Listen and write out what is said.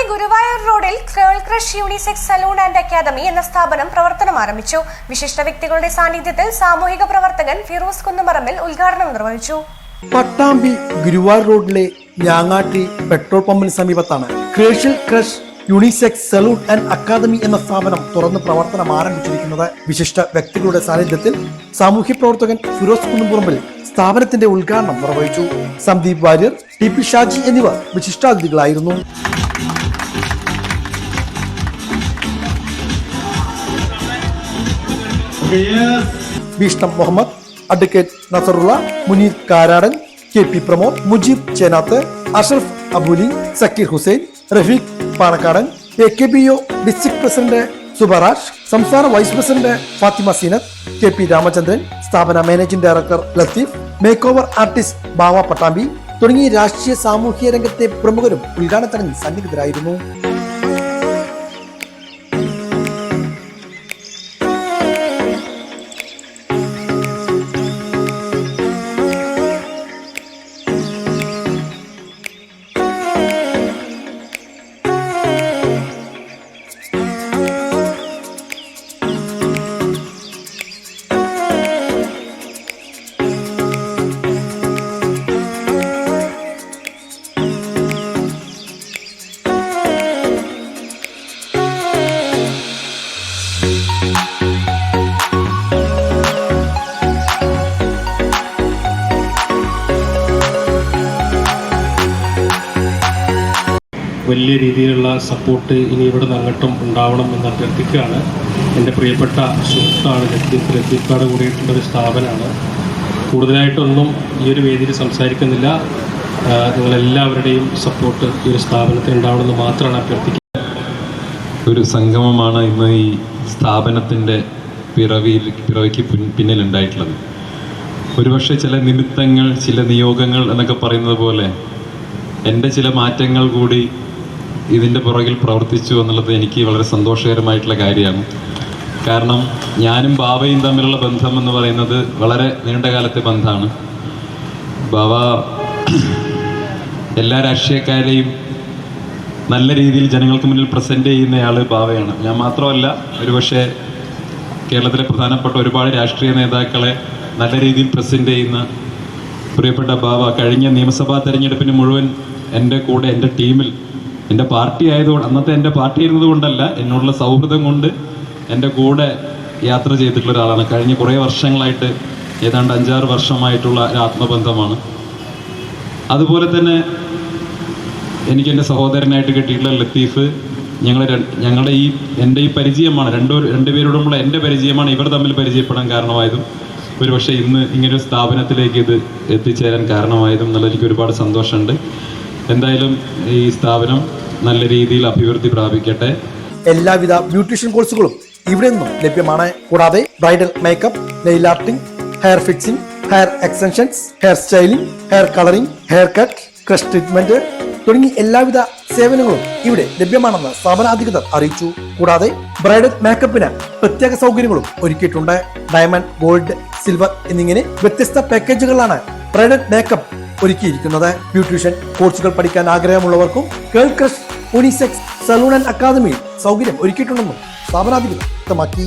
ഗുരുവായൂർ റോഡിൽ curl crush unisex salon and academy എന്ന സ്ഥാപനം പ്രവർത്തനം ആരംഭിച്ചു. വിശിഷ്ട വ്യക്തികളുടെ സാന്നിധ്യത്തിൽ സാമൂഹിക പ്രവർത്തകൻ ഫിറോസ് കുന്നുമറമ്പിൽ ഉദ്ഘാടനം നിർവഹിച്ചു. പട്ടാമ്പി ഗുരുവായൂർ റോഡിലെ ഞാങ്ങാട്ടി പെട്രോൾ പമ്പിന് സമീപത്താണ് curl crush unisex salon and academy എന്ന സ്ഥാപനം തുറന്ന് പ്രവർത്തനം ആരംഭിച്ചിരിക്കുന്നത്. വിശിഷ്ട വ്യക്തികളുടെ സാന്നിധ്യത്തിൽ സാമൂഹ്യ പ്രവർത്തകൻ ഫിറോസ് കുന്നുപറമ്പിൽ സ്ഥാപനത്തിന്റെ ഉദ്ഘാടനം നിർവഹിച്ചു. സന്ദീപ് വാര്യർ, ടി.പി. ഷാജി എന്നിവർ വിശിഷ്ടാതിഥികളായിരുന്നു. ഭീഷ്ണം Muhammad, advocate Nasarulla, Muneer Karadan, K P. Pramod, Mujeeb Chenath, Ashraf Abooli, Sakeer Hussain, Rafeeq Panakkadan, AKBO district president Subarash, സംസ്ഥാന വൈസ് പ്രസിഡന്റ് ഫാത്തിമ സീനത്ത്, കെ.പി. രാമചന്ദ്രൻ, സ്ഥാപന managing director Latheef, make over artist Bava Pattambi തുടങ്ങിയ രാഷ്ട്രീയ സാമൂഹ്യ രംഗത്തെ പ്രമുഖരും ഉദ്ഘാടന ചടങ്ങിൽ സന്നിഹിതരായിരുന്നു. വലിയ രീതിയിലുള്ള സപ്പോർട്ട് ഇനി ഇവിടെ നിന്ന് അങ്ങോട്ടും ഉണ്ടാവണം എന്ന് അഭ്യർത്ഥിക്കുകയാണ്. എൻ്റെ പ്രിയപ്പെട്ട സുഹൃത്താണ് ലത്തീഫാട് കൂടിയിട്ടുള്ളൊരു സ്ഥാപനമാണ്. കൂടുതലായിട്ടൊന്നും ഈ ഒരു വേദിയിൽ സംസാരിക്കുന്നില്ല. നിങ്ങളെല്ലാവരുടെയും സപ്പോർട്ട് ഈ ഒരു സ്ഥാപനത്തിന് ഉണ്ടാവണമെന്ന് മാത്രമാണ് അഭ്യർത്ഥിക്കുന്നത്. ഒരു സംഗമമാണ് ഇന്ന് ഈ സ്ഥാപനത്തിൻ്റെ പിറവിക്ക് പിന്നിലുണ്ടായിട്ടുള്ളത്. ഒരുപക്ഷെ ചില നിമിത്തങ്ങൾ, ചില നിയോഗങ്ങൾ എന്നൊക്കെ പറയുന്നത് പോലെ എൻ്റെ ചില മാറ്റങ്ങൾ കൂടി ഇതിൻ്റെ പുറകിൽ പ്രവർത്തിച്ചു എന്നുള്ളത് എനിക്ക് വളരെ സന്തോഷകരമായിട്ടുള്ള കാര്യമാണ്. കാരണം ഞാനും ബാബയും തമ്മിലുള്ള ബന്ധം എന്ന് പറയുന്നത് വളരെ നീണ്ട കാലത്തെ ബന്ധമാണ്. ബാബ എല്ലാ രാഷ്ട്രീയക്കാരെയും നല്ല രീതിയിൽ ജനങ്ങൾക്ക് മുന്നിൽ പ്രസൻറ്റ് ചെയ്യുന്നയാൾ ബാബയാണ്. ഞാൻ മാത്രമല്ല, ഒരുപക്ഷെ കേരളത്തിലെ പ്രധാനപ്പെട്ട ഒരുപാട് രാഷ്ട്രീയ നേതാക്കളെ നല്ല രീതിയിൽ പ്രസൻറ്റ് ചെയ്യുന്ന പ്രിയപ്പെട്ട ബാബ കഴിഞ്ഞ നിയമസഭാ തെരഞ്ഞെടുപ്പിന് മുഴുവൻ എൻ്റെ കൂടെ, എൻ്റെ ടീമിൽ, എൻ്റെ പാർട്ടി ആയതുകൊണ്ട്, അന്നത്തെ എൻ്റെ പാർട്ടി ആയിരുന്നത് കൊണ്ടല്ല, എന്നോടുള്ള സൗഹൃദം കൊണ്ട് എൻ്റെ കൂടെ യാത്ര ചെയ്തിട്ടുള്ള ഒരാളാണ്. കഴിഞ്ഞ കുറേ വർഷങ്ങളായിട്ട്, ഏതാണ്ട് 5-6 വർഷമായിട്ടുള്ള ഒരു ആത്മബന്ധമാണ്. അതുപോലെ തന്നെ എനിക്ക് എൻ്റെ സഹോദരനായിട്ട് കിട്ടിയിട്ടുള്ള ലത്തീഫ്, എൻ്റെ ഈ പരിചയമാണ്, രണ്ടുപേരോടുമുള്ള എൻ്റെ പരിചയമാണ് ഇവർ തമ്മിൽ പരിചയപ്പെടാൻ കാരണമായതും ഒരുപക്ഷെ ഇന്ന് ഇങ്ങനൊരു സ്ഥാപനത്തിലേക്ക് ഇത് എത്തിച്ചേരാൻ കാരണമായതും എന്നുള്ള എനിക്ക് ഒരുപാട് സന്തോഷമുണ്ട്. എന്തായാലും ഈ സ്ഥാപനം നല്ല രീതിയിൽ അഭിവൃദ്ധി പ്രാപിക്കട്ടെ. എല്ലാവിധ ബ്യൂട്ടീഷ്യൻ കോഴ്സുകളും ഇവിടെ നിന്നും ലഭ്യമാണ്. കൂടാതെ bridal makeup, nail arting, hair fixing, hair extensions, hair styling, hair colouring, hair cut, crush treatment തുടങ്ങി എല്ലാവിധ സേവനങ്ങളും ഇവിടെ ലഭ്യമാണെന്ന് സ്ഥാപനാധികൃതർ അറിയിച്ചു. കൂടാതെ ബ്രൈഡൽ മേക്കപ്പിന് പ്രത്യേക സൗകര്യങ്ങളും ഒരുക്കിയിട്ടുണ്ട്. ഡയമണ്ട്, ഗോൾഡ്, സിൽവർ എന്നിങ്ങനെ വ്യത്യസ്ത പാക്കേജുകളാണ് ബ്രൈഡൽ മേക്കപ്പ് ഒരുക്കിയിരിക്കുന്നത്. ബ്യൂട്ടീഷ്യൻ കോഴ്സുകൾ പഠിക്കാൻ ആഗ്രഹമുള്ളവർക്കും കേൾ ക്രഷ് യൂണിസെക്സ് സലൂൺ ആൻഡ് അക്കാദമിയിൽ സൗകര്യം ഒരുക്കിയിട്ടുണ്ടെന്നും സ്ഥാപനാധികൃതർ വ്യക്തമാക്കി.